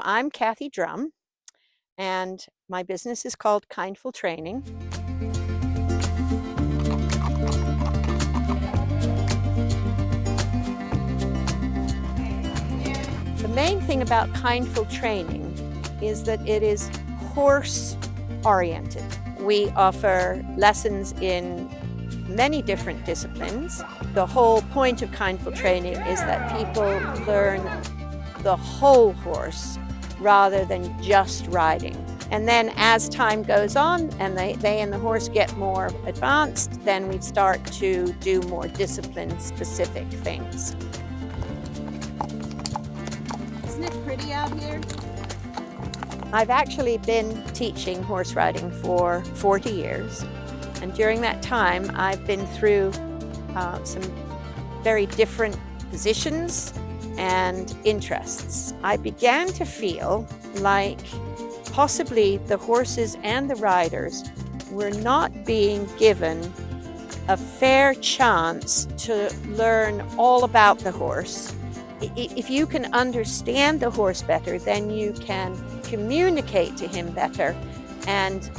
I'm Cathy and my business is called Kindful Training. The main thing about Kindful Training is that it is horse-oriented. We offer lessons in many different disciplines. The whole point of Kindful Training is that people learn the whole horse rather than just riding. And then as time goes on and they and the horse get more advanced, then we start to do more discipline-specific things. Isn't it pretty out here? I've actually been teaching horse riding for 40 years. And during that time, I've been through some very different positions and interests. I began to feel like possibly the horses and the riders were not being given a fair chance to learn all about the horse. If you can understand the horse better, then you can communicate to him better and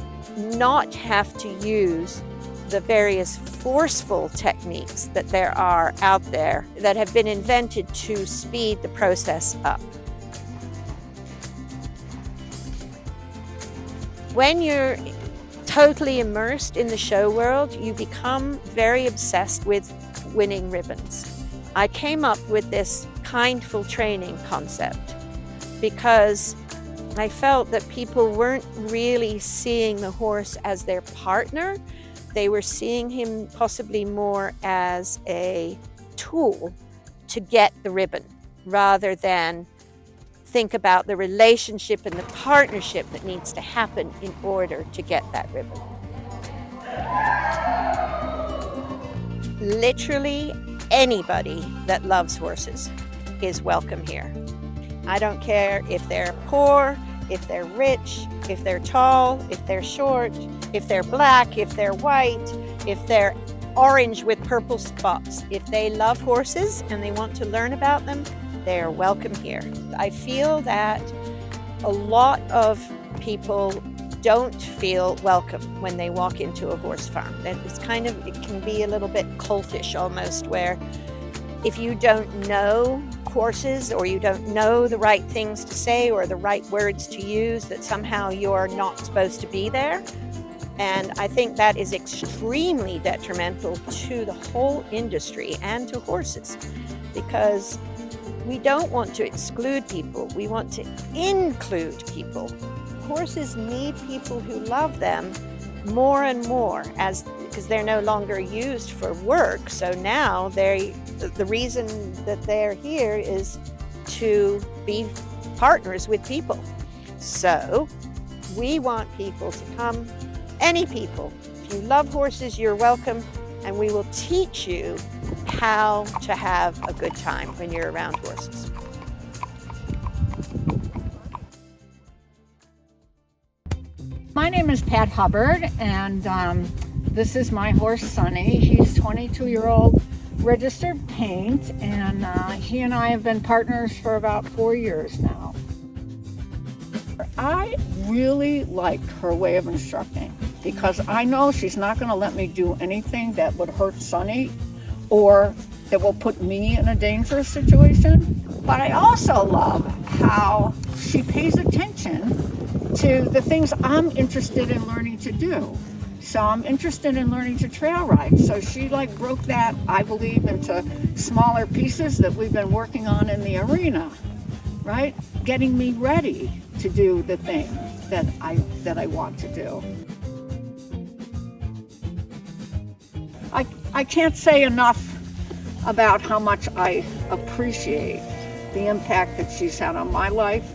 not have to use the various forceful techniques that there are out there that have been invented to speed the process up. When you're totally immersed in the show world, you become very obsessed with winning ribbons. I came up with this Kindful Training concept because I felt that people weren't really seeing the horse as their partner. They were seeing him possibly more as a tool to get the ribbon, rather than think about the relationship and the partnership that needs to happen in order to get that ribbon. Literally anybody that loves horses is welcome here. I don't care if they're poor, if they're rich, if they're tall, if they're short, if they're black, if they're white, if they're orange with purple spots. If they love horses and they want to learn about them, they're welcome here. I feel that a lot of people don't feel welcome when they walk into a horse farm. It's kind of, it can be a little bit cultish almost, where if you don't know horses or you don't know the right things to say or the right words to use, that somehow you're not supposed to be there. And I think that is extremely detrimental to the whole industry and to horses, because we don't want to exclude people, we want to include people. Horses need people who love them more and more, because they're no longer used for work. So now the reason that they're here is to be partners with people. So we want people to come, any people. If you love horses, you're welcome, and we will teach you how to have a good time when you're around horses. My name is Pat Hubbard, and this is my horse, Sonny. He's 22-year-old registered paint, and he and I have been partners for about 4 years now. I really like her way of instructing, because I know she's not going to let me do anything that would hurt Sonny or that will put me in a dangerous situation. But I also love how she pays attention to the things I'm interested in learning to do. So I'm interested in learning to trail ride. So she broke that, I believe, into smaller pieces that we've been working on in the arena, right? Getting me ready to do the thing that I want to do. I can't say enough about how much I appreciate the impact that she's had on my life,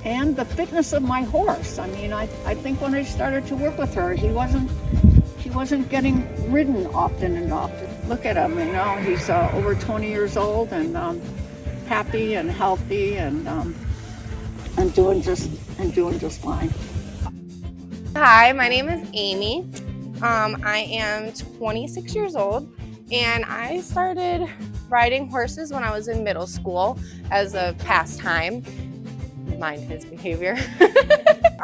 and the fitness of my horse. I mean, I think when I started to work with her, he wasn't getting ridden often enough. Look at him, you know, he's over 20 years old and happy and healthy and doing just fine. Hi, my name is Amy. I am 26 years old, and I started riding horses when I was in middle school as a pastime. Mind his behavior.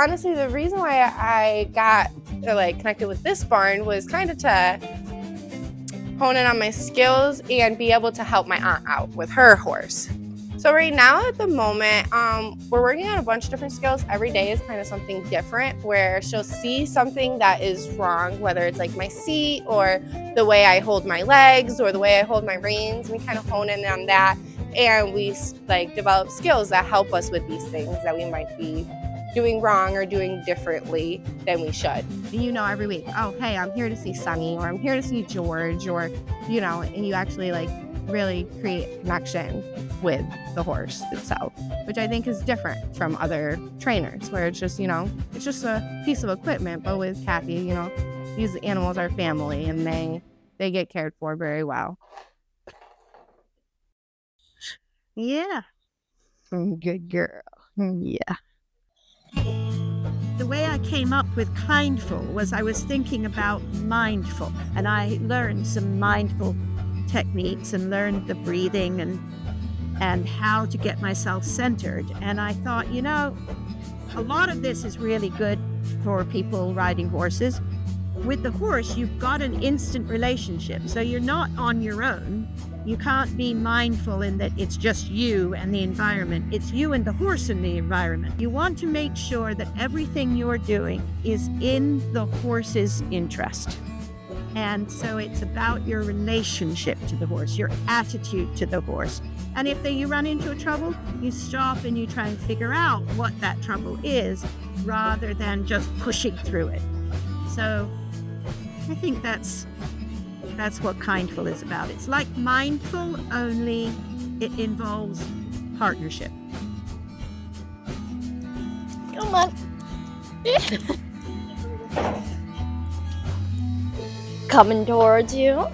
Honestly, the reason why I got connected with this barn was kind of to hone in on my skills and be able to help my aunt out with her horse. So right now at the moment, we're working on a bunch of different skills. Every day is kind of something different where she'll see something that is wrong, whether it's like my seat or the way I hold my legs or the way I hold my reins. We kind of hone in on that, and we develop skills that help us with these things that we might be doing wrong or doing differently than we should. You know, every week, oh, hey, I'm here to see Sunny, or I'm here to see George, or, you know, and you actually really create a connection with the horse itself, which I think is different from other trainers where it's just, you know, it's just a piece of equipment. But with Cathy, you know, these animals are family and they get cared for very well. Yeah. Good girl. Yeah. The way I came up with Kindful was I was thinking about mindful, and I learned some mindful techniques and learned the breathing and how to get myself centered. And I thought, you know, a lot of this is really good for people riding horses. With the horse, you've got an instant relationship, so you're not on your own. You can't be mindful in that it's just you and the environment. It's you and the horse and the environment. You want to make sure that everything you're doing is in the horse's interest. And so it's about your relationship to the horse, your attitude to the horse. And if you run into a trouble, you stop and you try and figure out what that trouble is rather than just pushing through it. So I think that's what Kindful is about. It's like mindful, only it involves partnership. Come on. Coming towards you.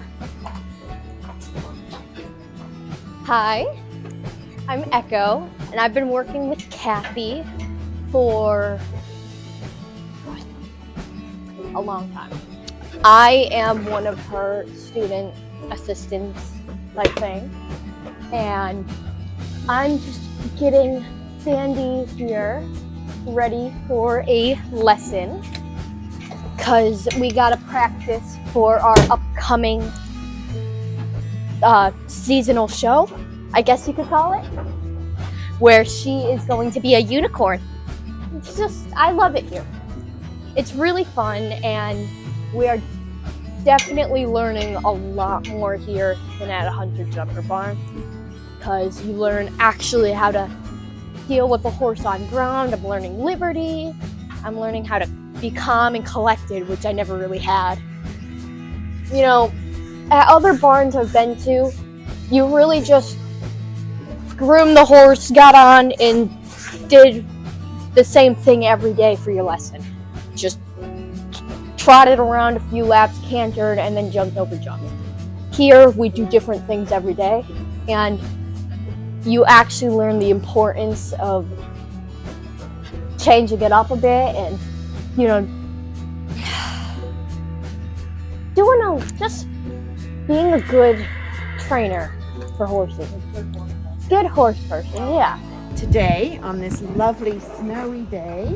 Hi, I'm Echo, and I've been working with Cathy for a long time. I am one of her student assistants type thing, and I'm just getting Sandy here ready for a lesson because we gotta practice for our upcoming seasonal show, I guess you could call it, where she is going to be a unicorn. It's just, I love it here. It's really fun, and we are definitely learning a lot more here than at a hunter-jumper barn, because you learn actually how to deal with a horse on ground. I'm learning liberty. I'm learning how to be calm and collected, which I never really had. You know, at other barns I've been to, you really just groomed the horse, got on, and did the same thing every day for your lesson. Just trotted around a few laps, cantered, and then jumped over jumps. Here, we do different things every day, and you actually learn the importance of changing it up a bit and, you know, just being a good trainer for horses. Good horse person, yeah. Today, on this lovely snowy day,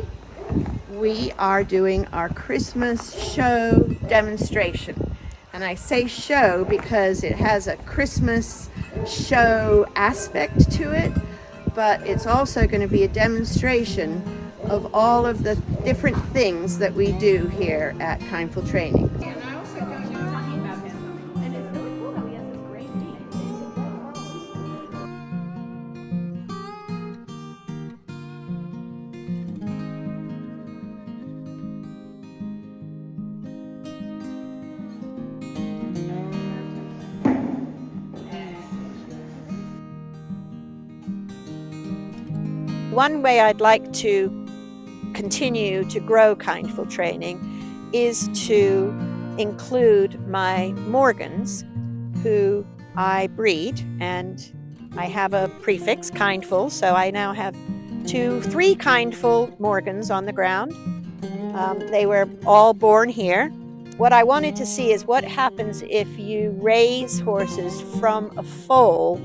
we are doing our Christmas show demonstration. And I say show because it has a Christmas show aspect to it, but it's also going to be a demonstration of all of the different things that we do here at Kindful Training. One way I'd like to continue to grow Kindful Training is to include my Morgans, who I breed, and I have a prefix, Kindful, so I now have three Kindful Morgans on the ground. They were all born here, What I wanted to see is what happens if you raise horses from a foal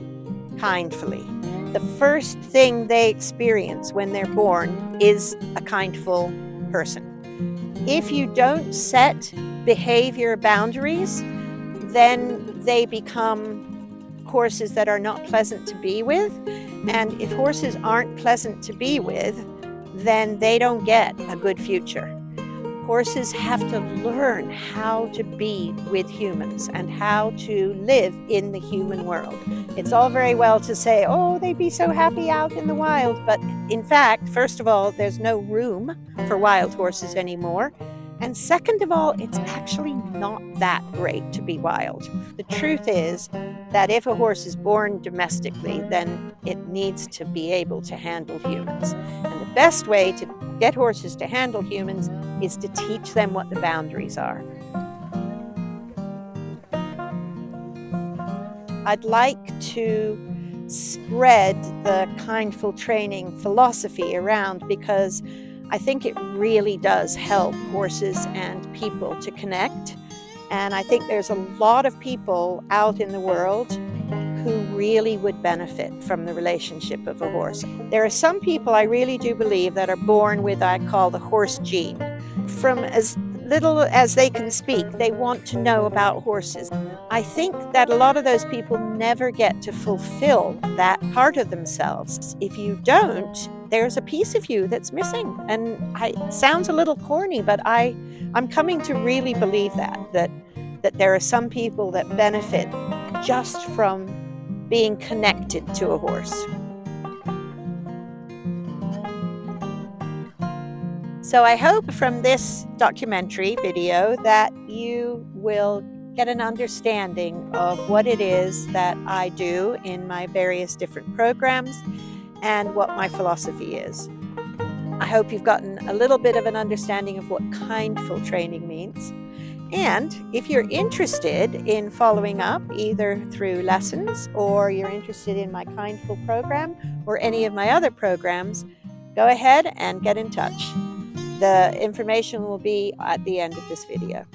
kindfully. The first thing they experience when they're born is a kindful person. If you don't set behavior boundaries, then they become horses that are not pleasant to be with. And if horses aren't pleasant to be with, then they don't get a good future. Horses have to learn how to be with humans and how to live in the human world. It's all very well to say, oh, they'd be so happy out in the wild. But in fact, first of all, there's no room for wild horses anymore. And second of all, it's actually not that great to be wild. The truth is that if a horse is born domestically, then it needs to be able to handle humans. And the best way to get horses to handle humans is to teach them what the boundaries are. I'd like to spread the Kindful Training philosophy around because I think it really does help horses and people to connect. And I think there's a lot of people out in the world who really would benefit from the relationship of a horse. There are some people, I really do believe, that are born with, I call the horse gene. From as little as they can speak, they want to know about horses. I think that a lot of those people never get to fulfill that part of themselves. If you don't, there's a piece of you that's missing. And it sounds a little corny, but I'm coming to really believe that there are some people that benefit just from being connected to a horse. So I hope from this documentary video that you will get an understanding of what it is that I do in my various different programs and what my philosophy is. I hope you've gotten a little bit of an understanding of what kindful training means. And if you're interested in following up either through lessons or you're interested in my Kindful program or any of my other programs, go ahead and get in touch. The information will be at the end of this video.